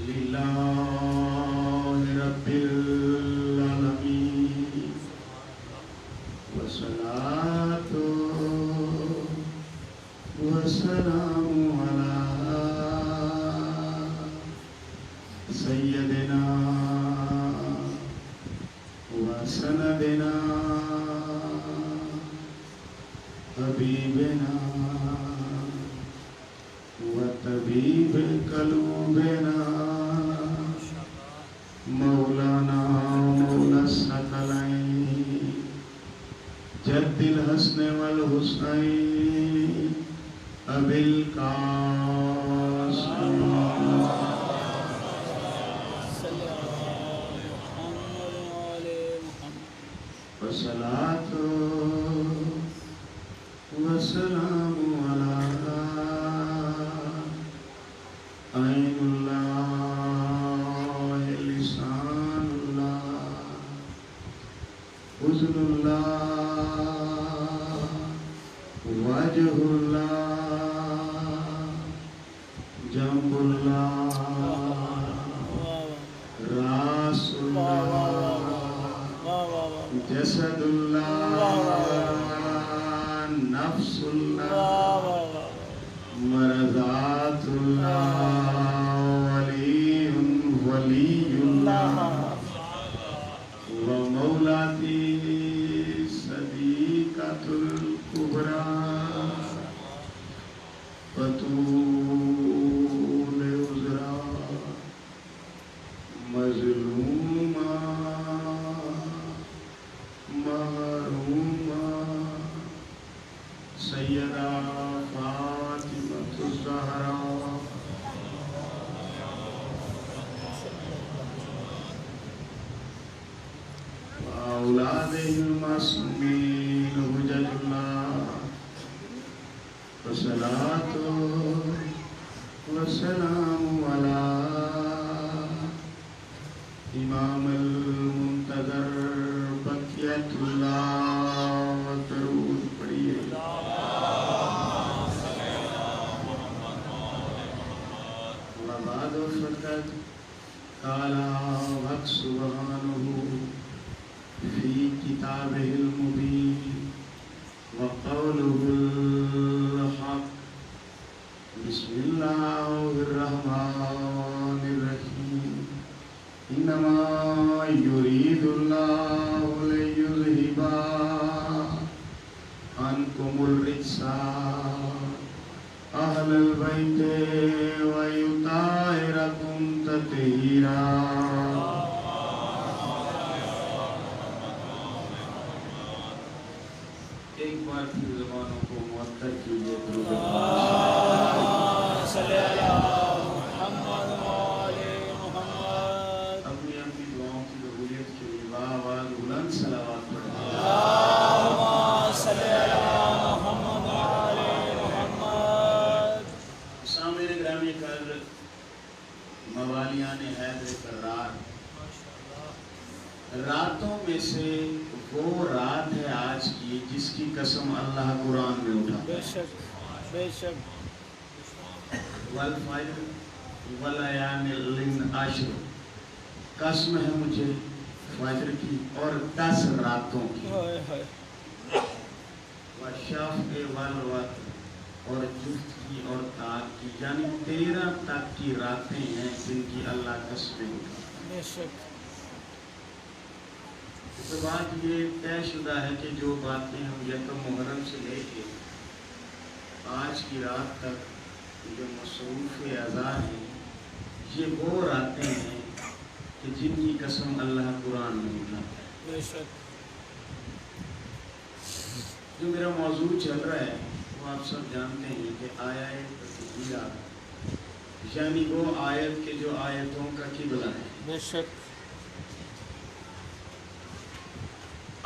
لله رب العالمين والصلاة والسلام على سيدنا وسندنا حبيبنا وطبيب قلوبنا مولانا مولى الثقلين جد الحسن والحسنين أبي القاسم والصلاة والسلام على عين الله لسان الله أذن الله وجه الله جنب الله رأس الله جسد الله نفس الله مرضات الله ولي الله ومولاتي صديقة الكبرى بطول عذرا مظلومة محرومة سیدہ فاطمۃ الزہراء وأولادہ المعصومین حجج اللہ والصلاة والسلام علی امام المنتظر بقیت اللہ درود پڑھیے وبعد فقد قال حق سبحانه في كتابه المبين وقوله الحق بسم الله الرحمن الرحيم إنما يريد الله ليذهب عنكم الرجس أهل البيت ويطهركم تطهيرا ایک بار پھر زبانوں کو معطر کیجیے درود صلی اللہ محمد وآلِ محمد اپنی اپنی دعاؤں کی قبولیت کے لیے باآواز بلند صلوات پڑھیں اللہم صلی اللہ محمد وآلِ محمد سامعین گرامی قدر موالیان حیدر کرار راتوں میں سے وہ رات ہے آج کی جس کی قسم اللہ قرآن میں اٹھا بے شک بے شک والفجر ولیال عشر قسم ہے مجھے فجر کی اور 10 راتوں کی والشفع والوتر اور جفت کی اور طاق کی یعنی 13 تک کی راتیں ہیں جن کی اللہ قسمیں اٹھا بے شک تو بات یہ طے شدہ ہے کہ جو باتیں ہم یکم محرم سے لے کے آج کی رات تک جو مصروف اعضاء ہیں یہ وہ راتیں ہیں کہ جن کی قسم اللہ قرآن میں اٹھاتا ہے بے شک جو میرا موضوع چل رہا ہے وہ آپ سب جانتے ہیں کہ آیت تطہیرہ یعنی وہ آیت کے جو آیتوں کا قبلہ ہے بے شک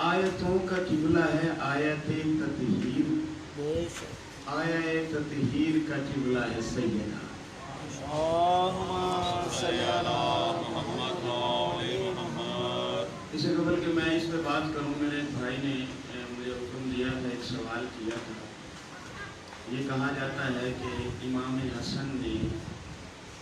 آیتوں کا قبلہ ہے آیت تطہیر آیت تطہیر کا قبلہ ہے سیدنا اس سے قبل کہ میں اس پہ بات کروں میرے ایک بھائی نے مجھے حکم دیا تھا ایک سوال کیا تھا یہ کہا جاتا ہے کہ امام حسن نے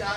4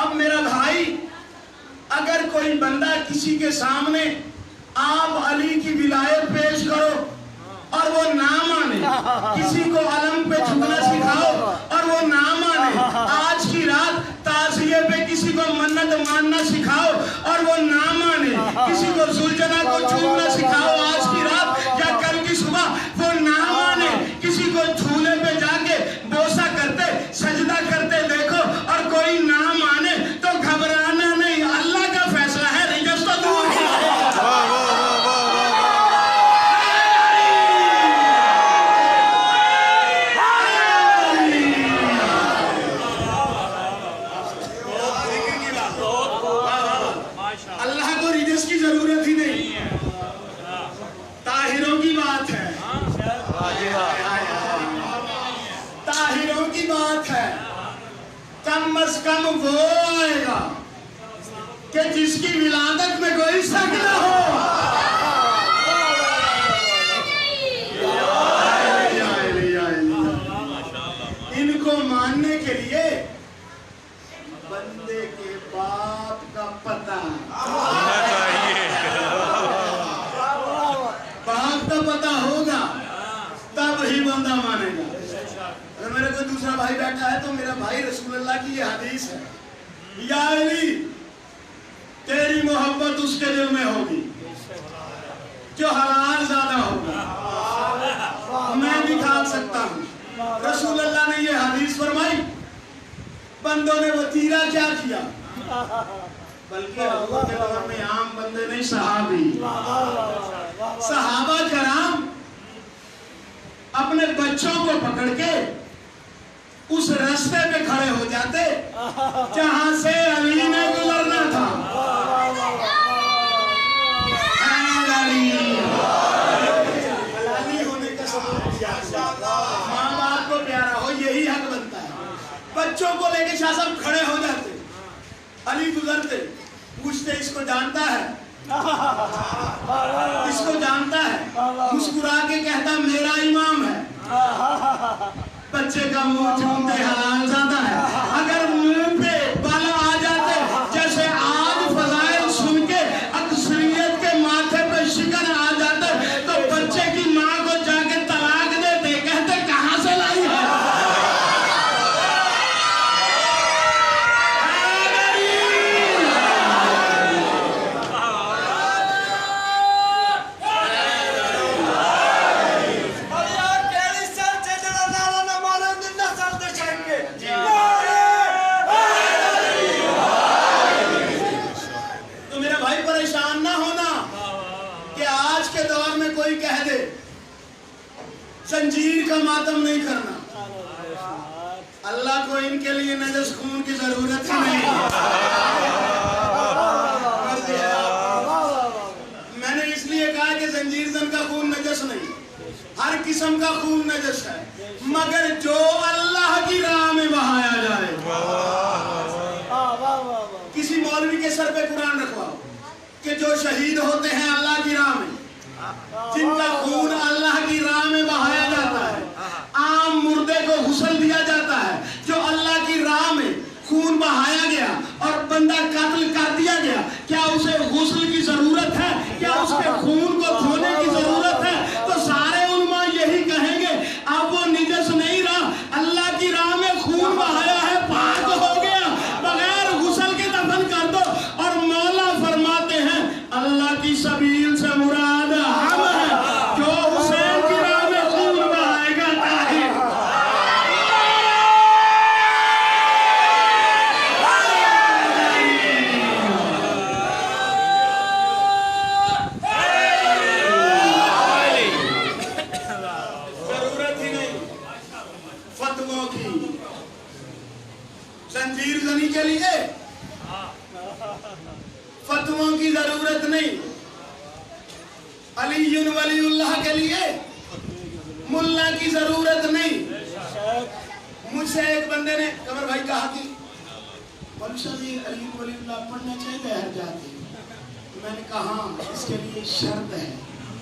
اب میرا بھائی اگر کوئی بندہ کسی کے سامنے آپ علی کی ولایت پیش کرو اور وہ نہ مانے، کسی کو علم پہ جھکنا سکھاؤ اور وہ نہ مانے، آج کی رات تعزیے پہ کسی کو منت ماننا سکھاؤ اور وہ نہ مانے، کسی کو زلجنہ کو چومنا سکھاؤ آج کی رات یا کل کی صبح وہ نہ مانے، کسی کو جھولے پہ جا کے بوسہ کرتے سجدہ کرتے دیکھو اور کوئی نہ مانے تو گھبرانا نہیں، اللہ کا فیصلہ ہے، رجس تو دور ہی ہے۔ اللہ کو رجس کی ضرورت ہی نہیں، طاہروں کی بات ہے، طاہروں کی بات ہے، کم از کم وہ آئے گا کہ جس کی ولادت میں کوئی شک نہ ہو۔ ان کو ماننے کے لیے بندے کے باپ کا پتہ باپ کا پتہ ہوگا تب ہی بندہ مانے گا۔ اگر میرے کوئی دوسرا بھائی بیٹھا ہے تو میرا بھائی رسول اللہ کی یہ حدیث ہے، یا علی تیری محبت اس کے دل میں ہوگی جو حلال زیادہ ہوگا، میں دکھا سکتا ہوں۔ رسول اللہ نے یہ حدیث فرمائی، بندوں نے وطیرہ کیا کیا، بلکہ حضور کے دور میں عام بندے نہیں، صحابی صحابہ کرام اپنے بچوں کو پکڑ کے اس راستے پہ کھڑے ہو جاتے جہاں سے علی نے گزرنا تھا۔ علی ہونے کا سبب کیا؟ ماں باپ کو پیارا ہو، یہی حق بنتا ہے۔ بچوں کو لے کے شاہ صاحب کھڑے ہو جاتے، علی گزرتے، پوچھتے اس کو جانتا ہے، اس کو جانتا ہے، مسکرا کے کہتا میرا امام ہے، بچے کا منہ چومتے حلال زیادہ ہے۔ اگر منہ پہ بالا آ جاتے جیسے آج فضائل سن کے اکثریت کے ماتھے پہ شکن آ جاتے تو بچے کی ماں کو جا کے طلاق دیتے، کہتے کہاں سے لائی ہے۔ زنجیر کا ماتم نہیں کرنا، اللہ کو ان کے لیے نجس خون کی ضرورت ہی نہیں۔ میں نے اس لیے کہا کہ زنجیر زن کا خون نجس نہیں، ہر قسم کا خون نجس ہے، مگر جو اللہ کی راہ میں بہایا جائے۔ کسی مولوی کے سر پہ قرآن رکھواؤ کہ جو شہید ہوتے ہیں اللہ کی راہ میں، جن کا خون اللہ کی راہ میں بہایا جاتا ہے، عام مردے کو غسل دیا جاتا ہے، جو اللہ کی راہ میں خون بہایا گیا اور بندہ قتل کر دیا گیا، کیا اسے غسل کی ضرورت ہے؟ کیا اس کے خون کو دھونے کی ضرورت ہے؟ تو سارے علماء یہی کہیں گے اب وہ نجس نہیں رہا، اللہ کی راہ میں خون بہایا ہے، پاک ہو گیا، بغیر غسل کے دفن کر دو۔ اور مولا فرماتے ہیں اللہ کی سبیل سے مراد ہم ہیں، جو حسین کی راہ میں خون بہائے گا طاہر۔ ضرورت ہی نہیں فتووں کی، زنجیر زنی کے لیے فتووں کی ضرورت نہیں، علی ولی اللہ کے لیے ملا کی ضرورت نہیں۔ مجھ سے ایک بندے نے قمر بھائی کہا کہ مولوی صاحب یہ علی ولی اللہ پڑھنا چاہیے ہر جاتے، میں نے کہا ہاں اس کے لیے شرط ہے،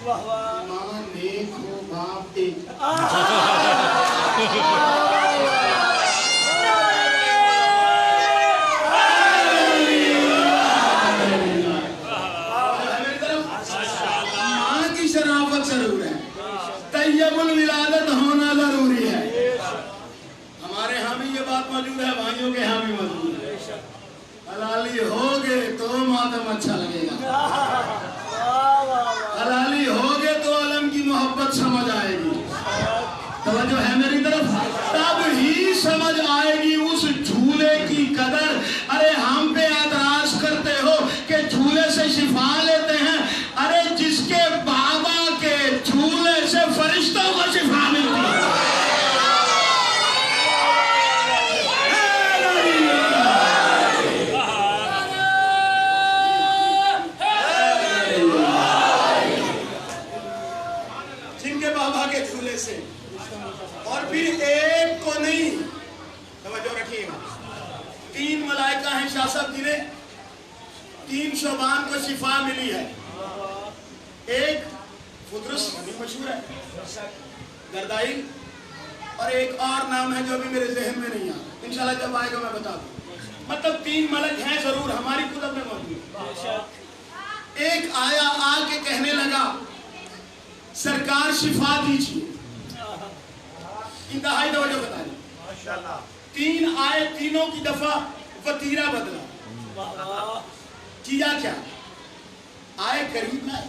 ماں نیک ہو باپ ایک۔ قدر ارے ہم پہ اعتراض کرتے ہو کہ جھولے سے شفا لیتے ہیں. ارے جس کے بابا کے جھولے سے فرشتوں کو شفا ملتی ہے. جن کے بابا کے جھولے سے. اور پھر ایک کو نہیں, توجہ رکھیے گا, 3 ملائکہ ہیں شاہ صاحب جنہیں 3 شعبان کو شفا ملی ہے. ایک فطرس مشہور ہے, گردائل, اور ایک اور نام ہے جو ابھی میرے ذہن میں نہیں آیا, انشاءاللہ جب آئے گا میں بتا دوں. مطلب 3 ملک ہیں ضرور, ہماری کتب میں موجود. ایک آیا آ کے کہنے لگا سرکار شفا دیجیے. انتہائی توجہ بتائیے. 3 آئے, تینوں کی دفعہ وتیرہ بدلا. کیا کیا؟ آئے قریب لائے,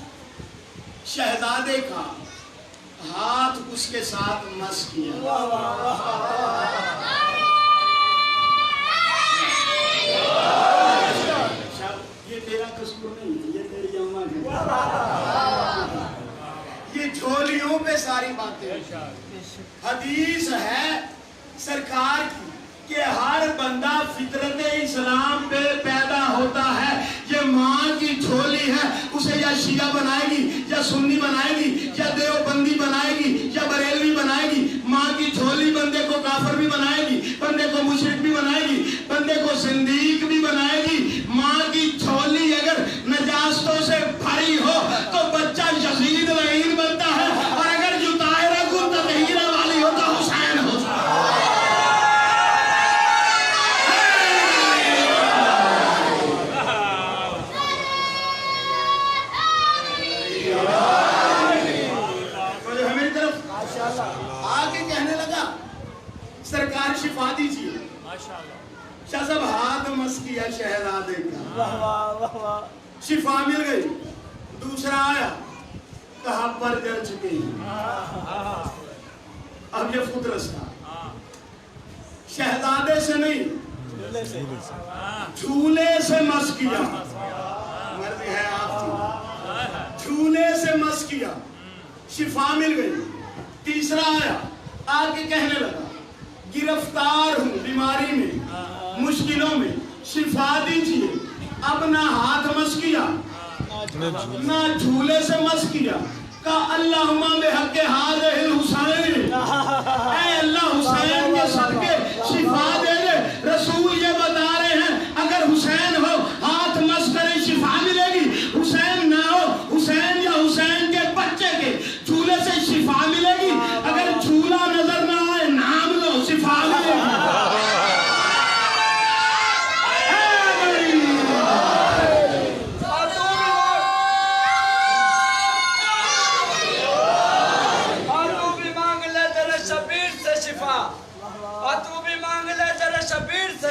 شہزادے کا ہاتھ اس کے ساتھ مس کیا. یہ تیرا قصور نہیں, یہ تیری اماں ہے. یہ جھولیوں پہ ساری باتیں. حدیث ہے سرکار کی کہ ہر بندہ فطرت اسلام پہ پیدا ہوتا ہے. یہ ماں کی جھولی ہے, اسے یا شیعہ بنائے گی, یا سنی بنائے گی, یا دیوبندی بنائے گی, یا بریلوی بنائے گی. ماں کی جھولی بندے کو کافر بھی بنائے گی, بندے کو مشرک بھی بنائے گی, بندے کو زندیق بھی بنائے گی. ماں کی جھولی اگر نجاستوں سے بھری ہو تو بچہ یزید لعین بنتا ہے, اور اگر جو طاہرہ کن تطہیرہ والی ہو تو حسین ہوتا ہے. آگے کہنے لگا سرکار شفا دیجیے. شاہ صاحب ہاتھ مس کیا شہزادے کا, شفا مل گئی. دوسرا آیا, کہاں پر جل چکے ہیں. اب یہ فطرس تھا, شہزادے سے نہیں جھولے سے مس کیا. مرضی ہے آپ کی, جھولے سے مس کیا, شفا مل گئی. تیسرا آیا, آگے کہنے لگا گرفتار ہوں بیماری میں, مشکلوں میں, شفا دیجیے. اب نہ ہاتھ مس کیا نہ جھولے سے مس کیا. کہا اللہم بحق ھذہ الحسین, اے اللہ حسین کے صدقے شفا دے دے. رسول یہ بتا رہے ہیں اگر حسین ہو ہاتھ مس کرے شفا ملے گی, حسین نہ ہو حسین یا حسین کے بچے کے جھولے سے شفا ملے گی. اگر جھولا نظر نہ آئے نام لو, شفا ملے گی.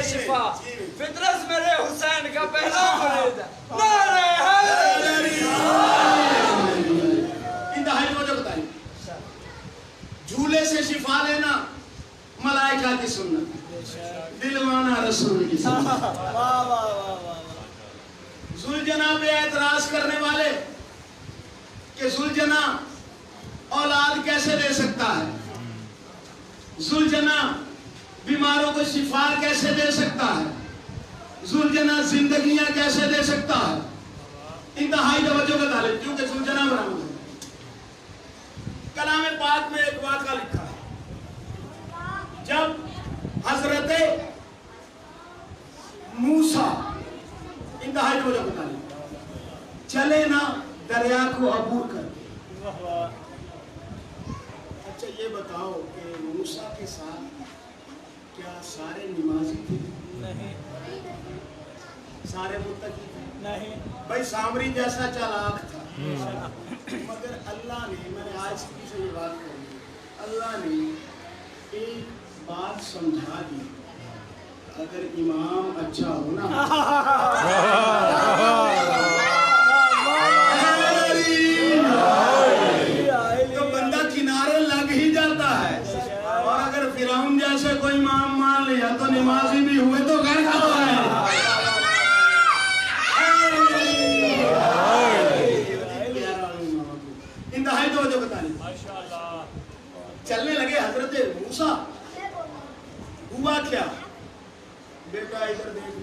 شفا فطرس میرے حسین کا پہلا مرید ہے. نعرہ حیدری. انتہائی توجہ بتائیے. جھولے سے شفا لینا ملائکہ کی سنت, دلوانا رسول کی سنت. ذوالجناح پہ اعتراض کرنے والے کہ ذوالجناح اولاد کیسے دے سکتا ہے, ذوالجناح بیماروں کو شفا کیسے دے سکتا ہے, ذوالجناح زندگیاں کیسے دے سکتا ہے. انتہائی توجہ بتا لیں کیونکہ ذوالجناح برآمد ہے. کلام پاک میں ایک واقعہ لکھا ہے, جب حضرت موسیٰ, انتہائی توجہ بتا لیں, چلے نا دریا کو عبور کر کے. اچھا یہ بتاؤ کہ موسیٰ کے ساتھ کیا سارے نمازی تھے؟ نہیں. سارے متقی تھے؟ نہیں. بھائی سامری جیسا چالاک تھا, مگر اللہ نے, میں نے آج کی سے یہ بات کہی, اللہ نے ایک بات سمجھا دی. اگر امام اچھا ہونا تو بندہ کنارے لگ ہی جاتا ہے, اور اگر فرعون جیسے کوئی امام مان لیا تو نمازی بھی ہوئے تو گھر کا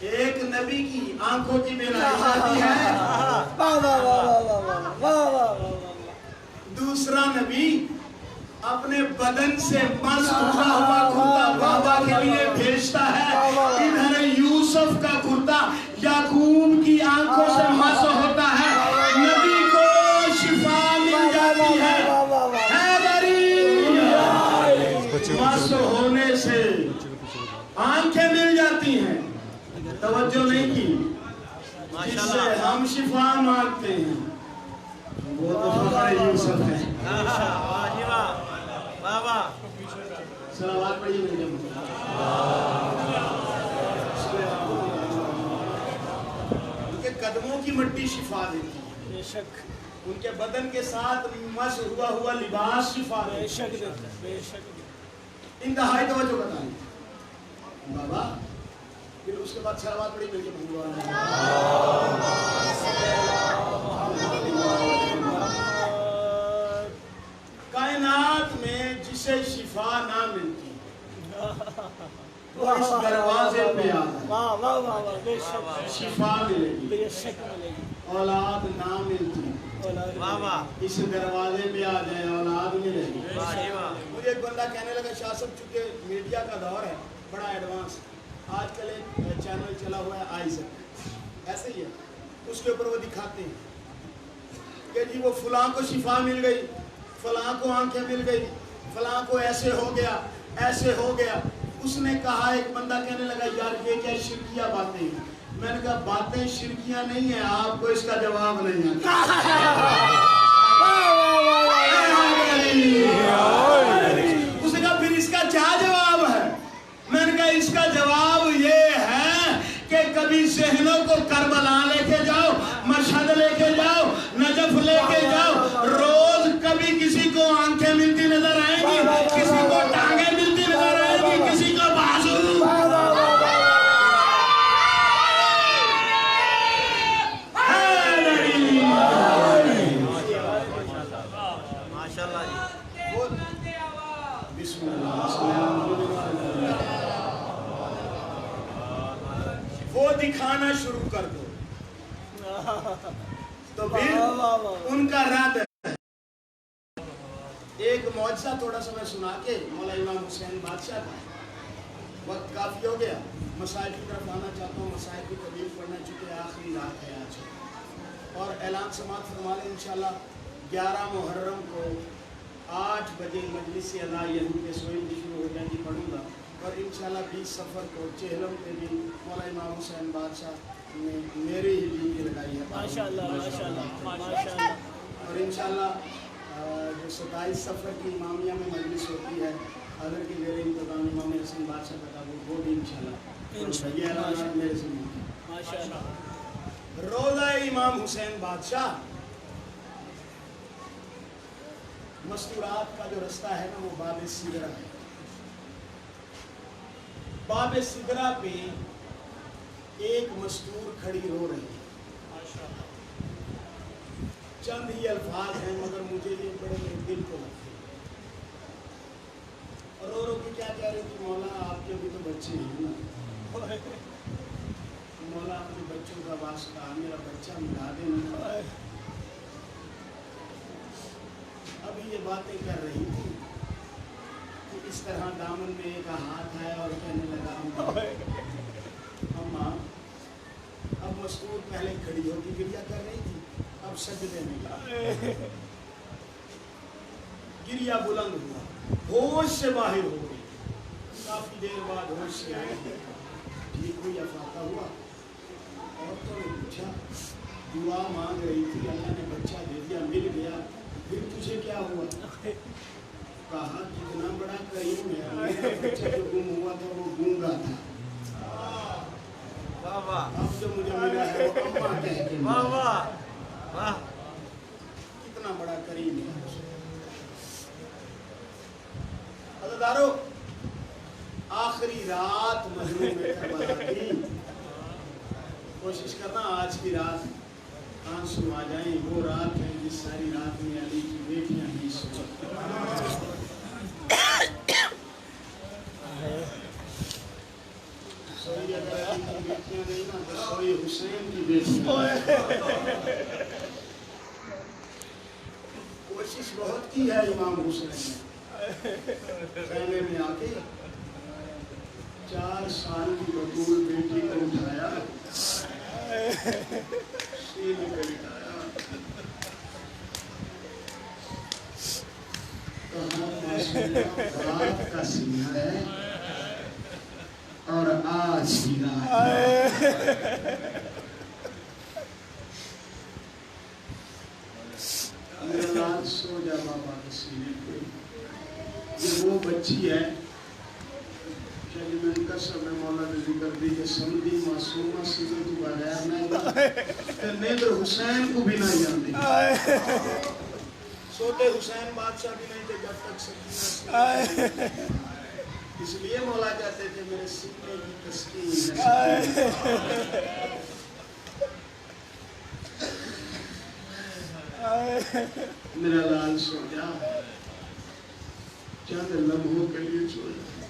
ایک نبی کی آنکھوں کی بینائی جاتی ہے، دوسرا نبی اپنے بدن سے مس اٹھا ہوا کرتا بابا کے لیے بھیجتا ہے، ادھر یوسف کا کرتا یعقوب کی آنکھوں سے مس ہوتا ہے، نبی کو شفا مل جاتی ہے، مس ہونے سے آنکھیں مل جاتی ہیں، توجہ نہیں کی، جس سے ہم شفا مانگتے ہیں وہ تو فخر یوسف ہے۔ صلوات پڑھیے میرے جب ان کے قدموں کی مٹی شفا دیتی ہے، بے شک ان کے بدن کے ساتھ مس ہوا ہوا لباس شفا دیتا ہے، بے شک بے شک انتہائی توجہ بتائیں بابا۔ پھر اس کے بعد صلوات پڑھی میرے جب کائنات میں جسے شفا نہ ملتی وہ اس دروازے پہ آتا ہے، شفا ملے گی، اولاد نہ ملتی اس دروازے پہ آ جائے اولاد ملے گی۔ مجھے ایک بندہ کہنے لگا شاہ صاحب چونکہ میڈیا کا دور ہے بڑا ایڈوانس، آج کل ایک چینل چلا ہوا ہے آئیزک، ایسے ہی ہے، اس کے اوپر وہ دکھاتے ہیں کہ جی وہ فلاں کو شفا مل گئی، فلاں کو آنکھیں مل گئی، فلاں کو ایسے ہو گیا ایسے ہو گیا۔ اس نے کہا، ایک بندہ کہنے لگا یار یہ کیا شرکیہ باتیں ہیں؟ میں نے کہا باتیں شرکیہ نہیں ہیں، آپ کو اس کا جواب نہیں آتا۔ اس نے کہا پھر اس کا کیا جواب ہے؟ میں نے کہا اس کا جواب یہ ہے کہ کبھی ذہنوں کو کربلا لے کے جاؤ، مشہد لے کے جاؤ، نجف لے کے جاؤ، روز کبھی کسی کو آنکھیں ملتی نظر آئیں گی، کسی کو ٹانگیں ملتی نظر آئیں گی، کسی کو بازو۔ وہ دکھانا شروع کر دو تو پھر ان کا رد ہے۔ ایک معجزہ تھوڑا سا میں سنا کے مولا امام حسین بادشاہ کا، وقت کافی ہو گیا، مسائل کی طرف آنا چاہتا ہوں، مسائل کی طویل پڑھنا چونکہ آخری رات ہے آج، اور اعلان سماعت فرما لیں انشاءاللہ 11 محرم کو 8 بجے مجلس ادا یہی کے سوئیں بھی شروع ہو جائیں گی، پڑھوں گا، اور انشاءاللہ 20 سفر کو چہلم پہ بھی مولا امام حسین بادشاہ نے میرے ہی ڈیوٹی لگائی ہے ماشاءاللہ ماشاءاللہ ماشاءاللہ، اور انشاءاللہ جو 27 سفر کی امامیہ میں مجلس ہوتی ہے حضرت کی میرے انتظام امام حسین بادشاہ کا وہ بھی انشاءاللہ یہ اعلانات میرے سے ماشاءاللہ۔ روضہ امام حسین بادشاہ مستورات کا جو رستہ ہے نا وہ باب سدرہ ہے، باب سدرہ پہ ایک مستور کھڑی رو رہی ہے، چند ہی الفاظ ہیں مگر مجھے یہ بڑے میرے دل کو لگتے ہیں، اور رو کے کیا کہہ رہی تھی، مولا آپ کے بھی تو بچے ہیں نا، مولا اپنے بچوں کا واسطہ میرا بچہ ملا دینا۔ ابھی یہ باتیں کر رہی تھی کہ اس طرح دامن میں ایک ہاتھ ہے اور کہنے لگا اماں، اب مستور پہلے کھڑی ہوتی گریا کر رہی تھی، اب سجدے میں گریا بلند ہوا، ہوش سے باہر ہو گئی، کافی دیر بعد ہوش سے آئی، ٹھیک ہوئی افاقہ ہوا، عورتوں نے پوچھا دعا مانگ رہی تھی اللہ نے بچہ دے دیا مل گیا، پھر تجھے کیا ہوا؟ کہا کتنا بڑا کریم ہے، میرا بچہ جو گم ہوا تھا وہ گونگا تھا، اب جو مجھے ملا ہے وہ اماں کہتے ہیں، کتنا بڑا کریم ہے۔ عزیزارو آخری رات مظلوم کربلا کی، کوشش کرنا آج کی رات آنسو آ جائیں، وہ رات ہے جس ساری رات میں علی کی بیٹیاں بھی سوچ سوئی اگر علی کی بیٹیاں نے بیٹی کوشش بہت کی ہے امام حسین نے خیمے میں آ کے 4 سال کی بطول بیٹی کو اٹھایا سینے پہ بٹھایا کہا معصومہ رات کا سینہ ہے اور آج کی رات میرا لال سو جا بابا کے سینے پہ یہ وہ بچی ہے چلی میں قسم میں مولا نے ذکر دی کہ سمدھی معصومہ سینے تو بغیر نہیں کہ نیدر حسین کو بھی نہیں جانتی سوتے حسین بادشاہ بھی نہیں تھے جب تک سکینہ اس لیے مولا کہتے تھے میرے سینے کی تسکین میرا لال سو جا چند لمحوں کے لیے سو جا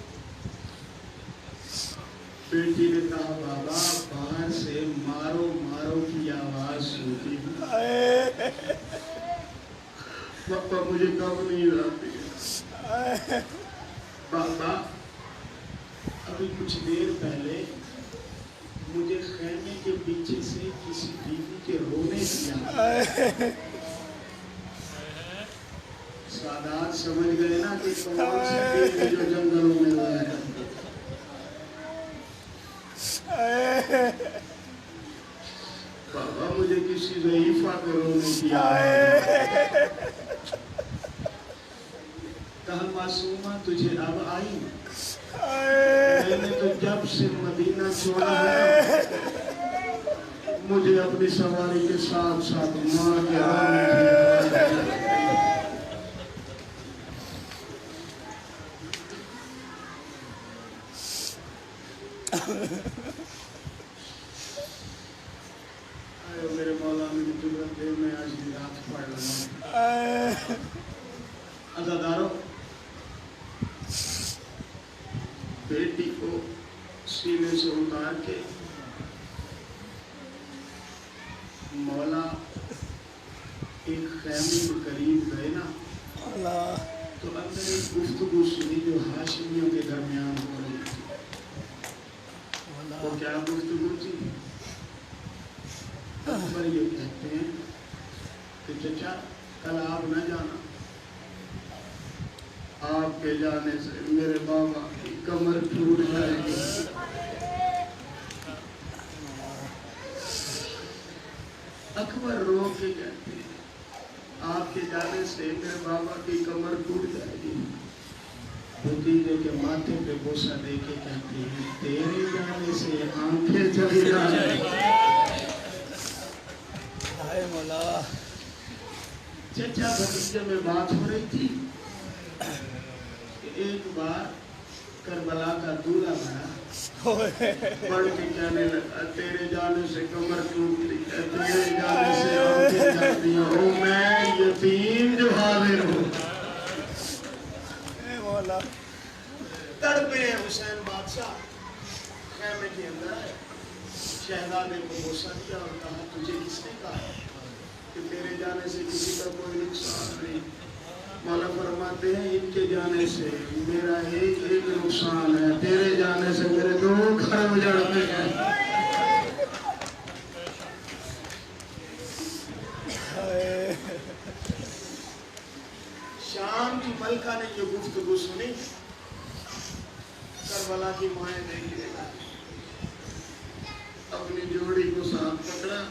بیٹی نے کہا بابا باہر سے مارو مارو کی آواز سنتی پاپا مجھے کب نہیں آتی بابا ابھی کچھ دیر پہلے مجھے خیمے کے پیچھے سے کسی بیوی کے رونے دیا سادات سمجھ گئے نا کہ کون سے بیوی جو جنگلوں میں ہوا ہے بابا مجھے کسی ضعیفہ کے رونے دیا کہا معصومہ تجھے اب آئی میں نے تو جب سے مدینہ چھوڑا ہے مجھے اپنی سواری کے ساتھ ساتھ ماں کے رونے میرے مولا میری قدرت دے میں آج بھی رات پڑھ لگا عزادارو بیٹی کو سینے سے اتار کے مولا ایک خیمے کے قریب گئے نا تو اندر ایک گفتگو سنی جو ہاشمیوں کے درمیان ہو رہی تھی وہ کیا گفتگو تھی پر یہ کہتے ہیں کہ چچا کل آپ نہ جانا آپ کے جانے سے میرے بابا کی کمر ٹوٹ جائے گی اکبر رو کے کہتے ہیں آپ کے جانے سے میرے بابا کی کمر ٹوٹ جائے گی بھتیجے کے ماتھے پہ بوسہ دے کے کہتے ہیں تیرے جانے سے آنکھیں چلی جائیں چچا بھتیجے میں بات ہو رہی تھی کہ ایک بار کربلا کا دولہا بڑا پڑھ کے کہنے لگا تیرے جانے سے کمر ٹوٹ رہی ہے تیرے جانے سے آنکھیں جاتی ہیں او میں یتیم جو حاضر ہوں تڑپے حسین بادشاہ خیمے کے اندر آئے شہزادے کو بوسہ دیا اور کہا تجھے کس نے کہا کہ تیرے جانے سے کسی کا کوئی نقصان نہیں مولا فرماتے ہیں ان کے جانے سے میرا ایک نقصان ہے تیرے جانے سے میرے 2 گھر اجڑتے ہیں شام کی ملکہ نے یہ گفتگو سنی کربلا کی مائیں دیکھنے لگا اپنی جوڑی کو ساتھ پکڑا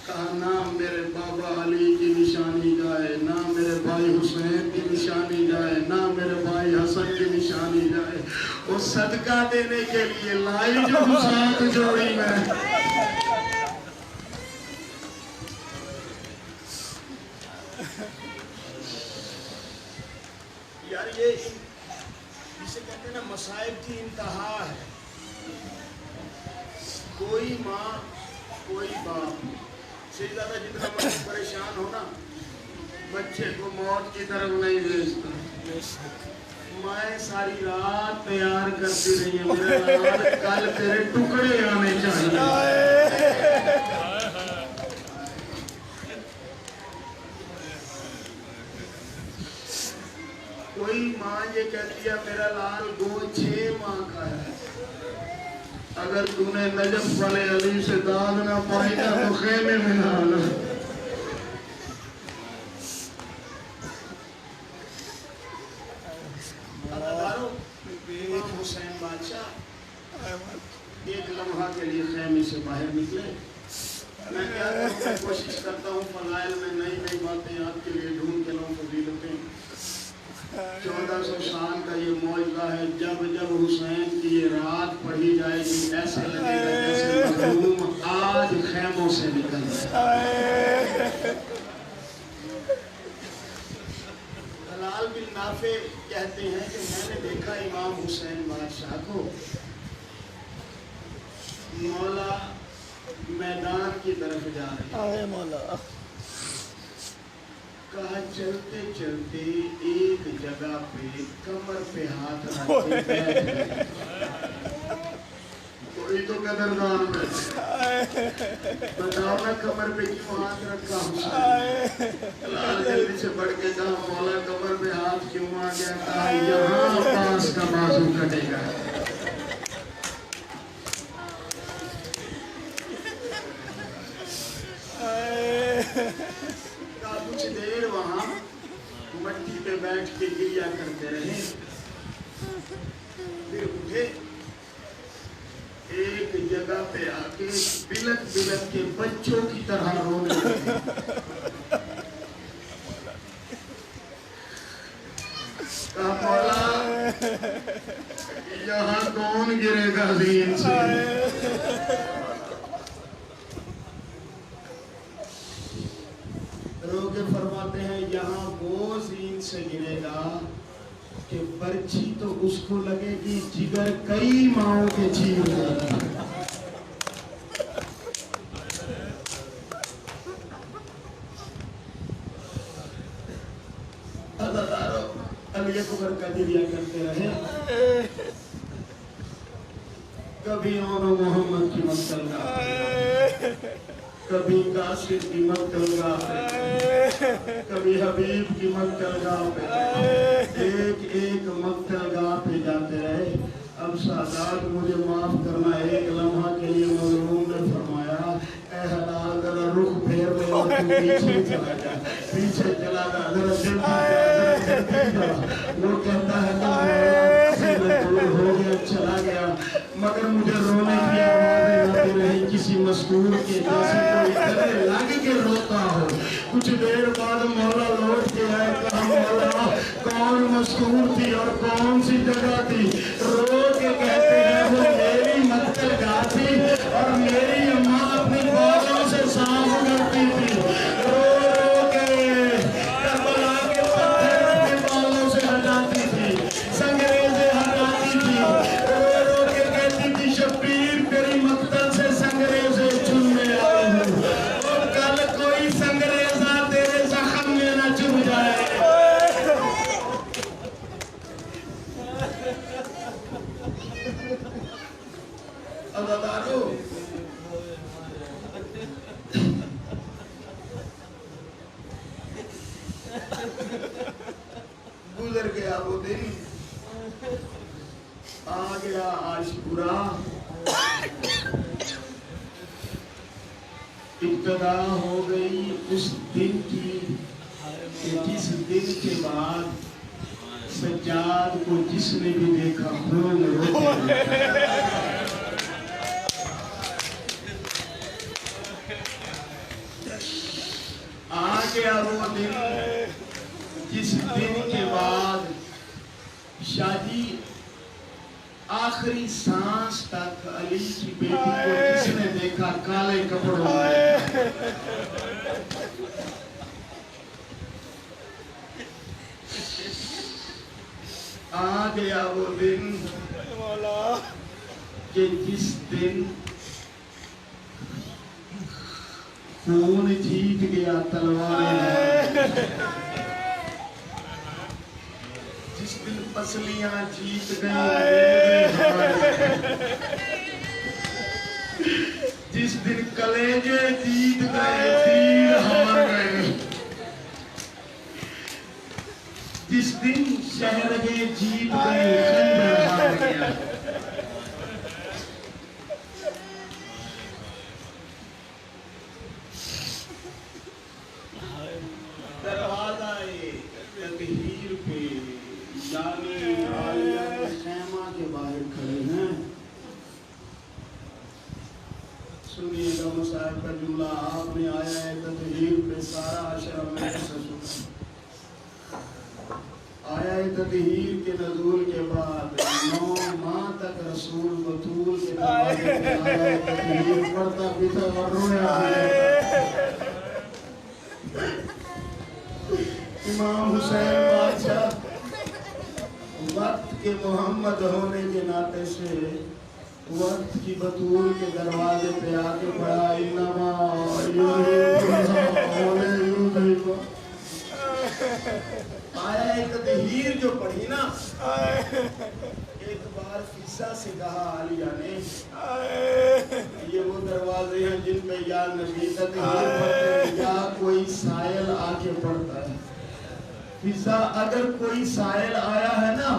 کہا نہ میرے بابا علی کی نشانی جائے نہ میرے بھائی حسین کی نشانی جائے نہ میرے بھائی حسن کی نشانی جائے وہ صدقہ دینے کے لیے لائی جو ساتھ جوڑی میں یار یہ جسے کہتے ہیں نا مصائب کی انتہا ہے کوئی ماں کوئی باپ سے زیادہ جتنا پریشان ہونا بچے کو موت کی طرف نہیں بھیجتا میں ساری رات تیار کرتی رہی ہے میرے لال کل تیرے ٹکڑے آنے چاہیے کوئی ماں یہ کہتی ہے میرا لال گو 6 ماہ کا ہے اگر تو نے نجف والے علی سے داد نہ پائی نا تو خیمے میں نہ آنا امام حسین بادشاہ ایک لمحہ کے لیے خیمے سے باہر نکلے میں کیا کروں میں کوشش کرتا ہوں فضائل میں نئی نئی باتیں آپ کے لیے ڈھونڈ کے لوں فضیلتیں 1400 سال کا یہ معجزہ ہے جب جب حسین کی یہ رات پڑھی جائے گی ایسے لگے گا جیسے مظلوم آج خیموں سے نکل جائے دلال بن نافع کہتے ہیں کہ میں نے دیکھا امام حسین بادشاہ کو مولا میدان کی طرف جا رہے ہیں کہا چلتے چلتے ایک جگہ پہ کمر پہ ہاتھ رکھ کے بیٹھ کوئی تو قدردان بیٹھے بتاؤ نا کمر پہ کیوں ہاتھ رکھا حسین لال جلدی سے بڑھ کے کہا مولا کمر پہ ہاتھ کیوں آ گیا کہا یہاں عباس کا بازو کٹے گا کچھ دیر وہاں مٹی پہ بیٹھ کے گریا کرتے رہے پھر اٹھے ایک جگہ پہ آ کے بلک بلک کے بچوں کی طرح رونے لگے کہا مولا یہاں کون گرے گا زین سے روکے فرماتے ہیں یہاں وہ زین سے گرے گا کہ برچھی تو اس کو لگے گی جگر کئی ماہوں کے چیر دے گا عزادارو علی اکبر کا گریہ کرتے رہے کبھی اونو محمد کی مقتل گاہ کبھی قاسم کی مقتل گاہ پہ کبھی حبیب کی مقتل گاہ پہ ایک ایک مقتل گاہ پہ جاتے رہے اب سادات مجھے معاف کرنا ایک لمحہ کے لیے مظلوم نے فرمایا اے حلال ذرا رخ پھیر لے اور تو پیچھے چلا جا پیچھے چلا جا ذرا جلدی جا وہ کہتا ہے کہ میں دور ہو گیا چلا گیا مگر مجھے رونے کی آوازیں آتی رہی کسی مذکور کے جیسے کوئی گلے لگ کے روتا ہو کچھ دیر بعد مولا لوٹ کے آئے کہا مولا کون مذکور تھی اور کون سی جگہ تھی رو کے کہتے ہیں وہ میری مقتل گاہ تھی اور میری اماں اپنی بالوں سے صاف کرتی تھی رو رو کے کربلا کے پتھر اپنے بالوں سے ہٹاتی تھی سنگریزیں ہٹاتی تھی رو رو کے کہتی تھی شبیر تیری مقتل سے سنگریزیں چننے آئے ہوں اور کل کوئی سنگریزہ تیرے زخم میں نہ چن جائے عزادارو گزر گیا وہ دن آ گیا عاشورہ ابتدا ہو گئی اس دن کی کہ جس دن کے بعد سجاد کو جس نے بھی دیکھا خون روتے آ گیا وہ دن جس دن کے بعد شادی آخری سانس تک علی کی بیٹی کو جس نے دیکھا کالے کپڑوں میں آ گیا وہ دن کہ جس دن خون جیت گیا تلواریں جس دن پسلیاں جیت گئیں جس دن کلیجے جیت گئے تیر ہار گئے جس دن شہرگے جیت گئے خنجر ہار گیا دروازہ تطہیر پہ یعنی عالیہ خیمہ کے باہر کھڑے ہیں سنیے گا مصاحب کا جملہ آپ نے آیا ہے تطہیر پہ سارا عشرہ میں سے سنا آیا ہے تطہیر کے نزول کے بعد 9 ماہ تک رسول بطول کے دروازے پہ آیا ہے تطہیر پڑھتا پیتا اور رویا ہے امام حسین بادشاہ وقت کے محمد ہونے کے ناطے سے وقت کی بطول کے دروازے پہ آ کے پڑھا انما آیا ایک تطہیر جو پڑھی نا ایک بار فضا سے کہا عالیہ نے یہ وہ دروازے ہیں جن پہ یا نبی تطہیر پڑھتے ہیں یا کوئی سائل آ کے پڑھتا ہے فضا اگر کوئی سائل آیا ہے نا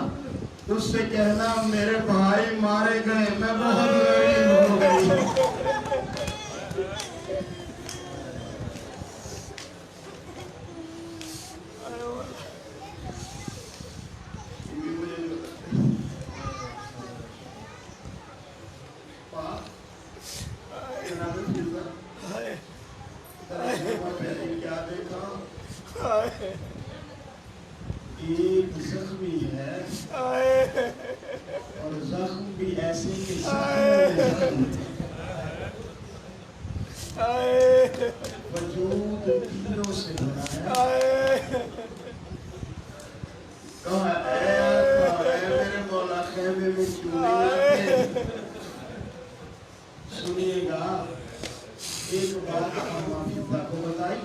اس سے کہنا میرے بھائی مارے گئے میں بہت غریب ہو گئی کیا دیکھا ایک زخمی ہے اور زخم بھی ایسے کہ زخم وجود تیروں سے بھرا ہے کہا اے میرے مولا خیمے میں کیوں نہیں آتے سنیے گا ایک بات اماں فضا کو بتائی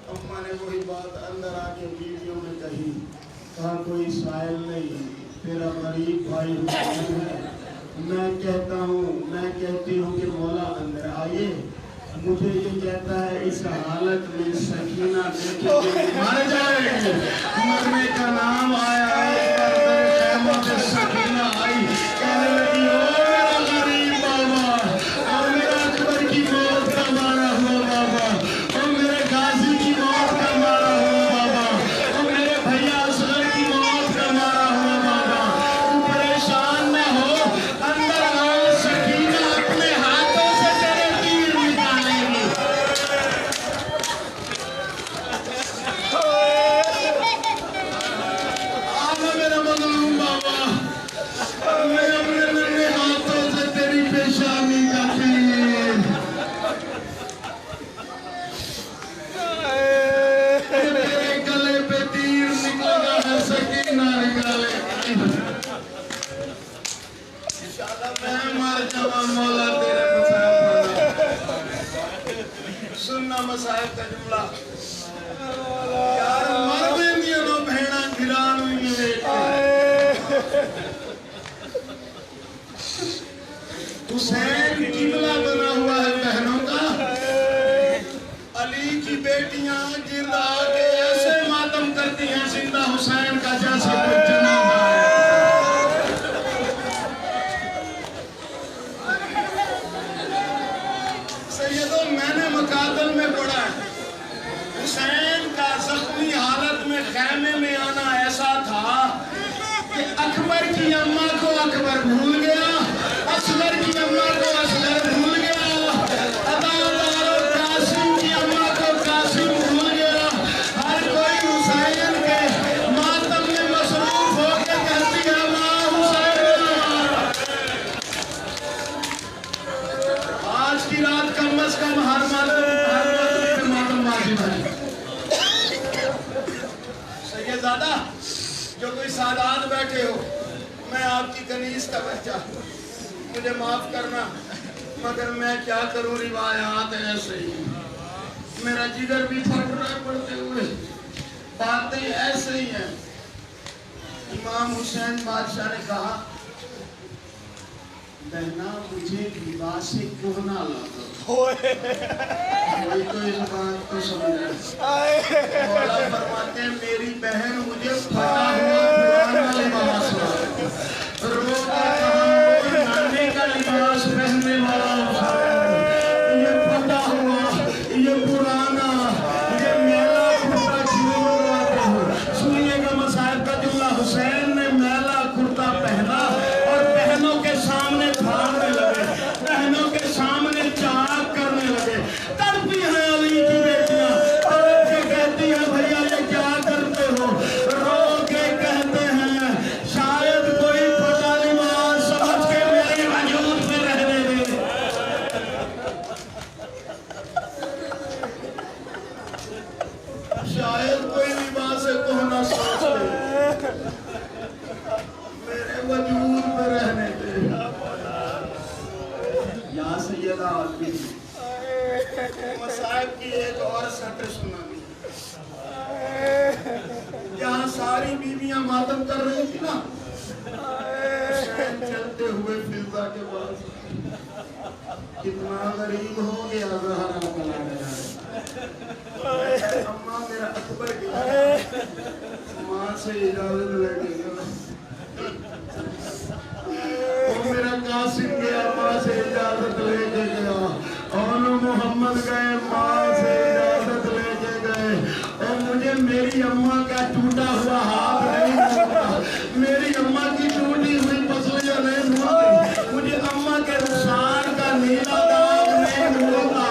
اماں نے وہی بات اندر آ کے بیویوں میں کہی کہا کوئی سائل نہیں تیرا غریب بھائی حسین ہے میں کہتا ہوں میں کہتی ہوں کہ مولا اندر آئیے مجھے یہ کہتا ہے اس حالت میں سکینہ دیکھے کہ مر جائے مرنے کا نام آیا ہے خیمہ سے سکینہ آئی کہنے لگی او میرا غریب بابا اور میرا اکبر کی موت کا مارا ہوا بابا اور میرے غازی کی موت کا مارا ہوا بابا اور میرے بھیا اصغر کی موت کا مارا ہوا بابا تو پریشان نہ ہو اندر آؤ سکینہ اپنے ہاتھوں سے تیرے تیر نکالیں گی آنا میرا مظلوم بابا میں اپنے ننھے ہاتھوں سے تیری پیشانی کا تیر تیرے گلے پہ تیر نکلنا ہے سکینہ نکالے انشاءاللہ میں مر جاواں مولا تیرے مصاحب پڑھنا سننا مصاحب کا جملہ یار مر دیندیاں نو بہناں گران ہوئی ویکھ حسین قبلہ بنا ہوا ہے بہنوں کا علی کی بیٹیاں گرد آ کے ایسے ماتم کرتی ہیں زندہ حسین کا جیسے کوئی جنازہ ہے سیدو میں نے مقاتل میں پڑھا ہے حسین کا زخمی حالت میں خیمے میں آنا ایسا تھا کہ اکبر کی اماں کو اکبر بھول گیا اصغر کی اماں کو اصغر بھول گیا عطادار اور قاسم کی اماں کو قاسم بھول گیا ہر کوئی حسین کے ماتم میں مصروف ہو کے کہتی ہے ماں حسین آج کی رات کم از کم ہر ماتم واجب ہے سیدزادہ جو کوئی سادات بیٹھے ہو میں آپ کی کنیز کا بچہ مجھے معاف کرنا مگر میں کیا کروں روایات ایسے ہی میرا جگر بھی پھٹ رہا ہے پڑھتے ہوئے باتیں ایسے ہی ہیں امام حسین بادشاہ نے کہا بہنا مجھے لباس کہنا لا دو کوئی تو اس بات کو سمجھ رہا مولا فرماتے ہیں میری بہن مجھے پھٹا ہوا پرانا لباس لا دو روتا کہاں نانے کا لباس پہننے والا یہ پھٹا ہوا یہ پرانا یہ میلا کرتا کیوں لگواتے ہو سنیے گا مصائب کا جملہ حسین نے میلا کرتا پہنا اور بہنوں کے سامنے بھاگنے لگے بہنوں کے سامنے چاک کرنے لگے تڑپی ہیں علی کی بیٹیاں تڑپ کے کہتی ہیں بھیا یہ کیا کرتے ہو رو کے کہتے ہیں شاید کوئی پھٹا لباس سمجھ کے میرے وجود میں رہنے دے شاید کوئی لباس کہنا سوچ لے میرے وجود میں رہنے دے یہاں سیدہ عالمی مصائب کی ایک اور سطر سنانی یہاں ساری بیویاں ماتم کر رہی تھی نا حسین چلتے ہوئے فضا کے بعد کتنا غریب ہو گیا زہرا پلا گیا اماں میرا اکبر گیا ماں سے اجازت لے کے گیا میرا قاسم گیا ماں سے اجازت لے کے گیا اور محمد گئے ماں سے اجازت لے کے گئے اور مجھے میری اماں کا ٹوٹا ہوا ہاتھ نہیں ملتا میری اماں کی ٹوٹی ہوئی پسلیاں نہیں ملتی مجھے اماں کے رخسار کا نیلا داغ نہیں ملتا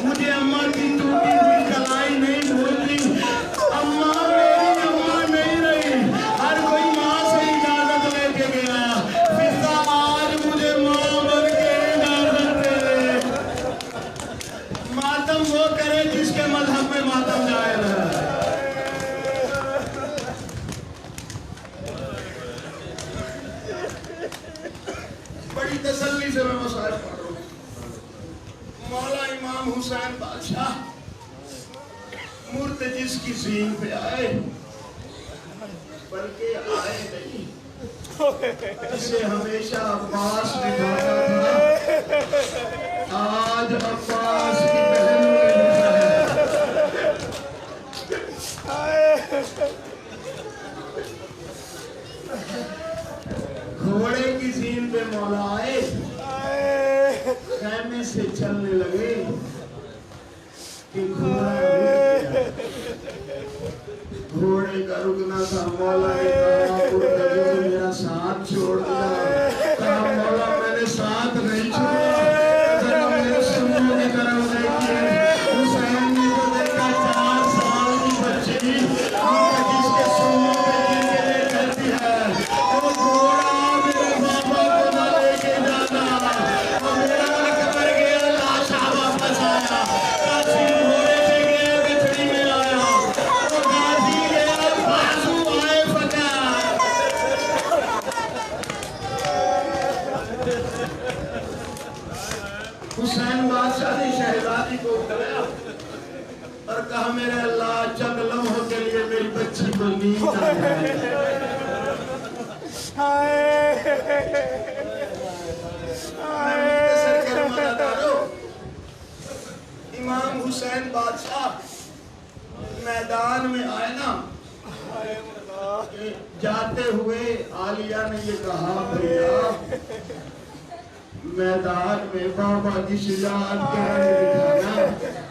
مجھے اماں کی ٹوٹی ہوئی کلائی نہیں ملتی اماں میری اماں نہیں رہی ہر کوئی ماں سے اجازت لے کے گیا فضا آج مجھے ماں بن کے اجازت دے ماتم وہ کرے جس کے مذہب میں ماتم جائز ہے بڑی تسلی سے میں مسائل پڑھ رہا ہوں مولا امام حسین بادشاہ مرد جس کی زین پہ آئے بلکہ آئے نہیں اسے ہمیشہ عباس نبھاتا تھا آج عباس کی بہن میں گھوڑے کی زین پہ مولا آئے خیمے سے چلنے لگے کہ گھوڑا رک گیا گھوڑے کا رکنا تھا مولا نے کہا میرا ساتھ چھوڑ دیا کہا مولا میں نے ساتھ نہیں چھوڑا ذرا میرے سنوں کی طرف دیکھیے حسین نے تو دیکھا 4 سال کی بچی جس کے سنوں پہ گر کے لے کرتی ہے وہ گھوڑا میرے بابا کو نہ لے کے جانا اور میرا اکبر گیا لاشا واپس آیا قاسم گھوڑے پہ گیا بچڑی میں آیا وہ غازی گیا بازو آئے پکا حسین بادشاہ نے شہزادی کو اٹھایا اور کہا میرے اللہ چند لمحوں کے لیے میری بچی کو نیند آ جائے میں مختصر کلمہ دارو امام حسین بادشاہ میدان میں آئے نا جاتے ہوئے عالیہ نے یہ کہا بھیا میدان میں بابا کی شجاعت کہنے دکھانا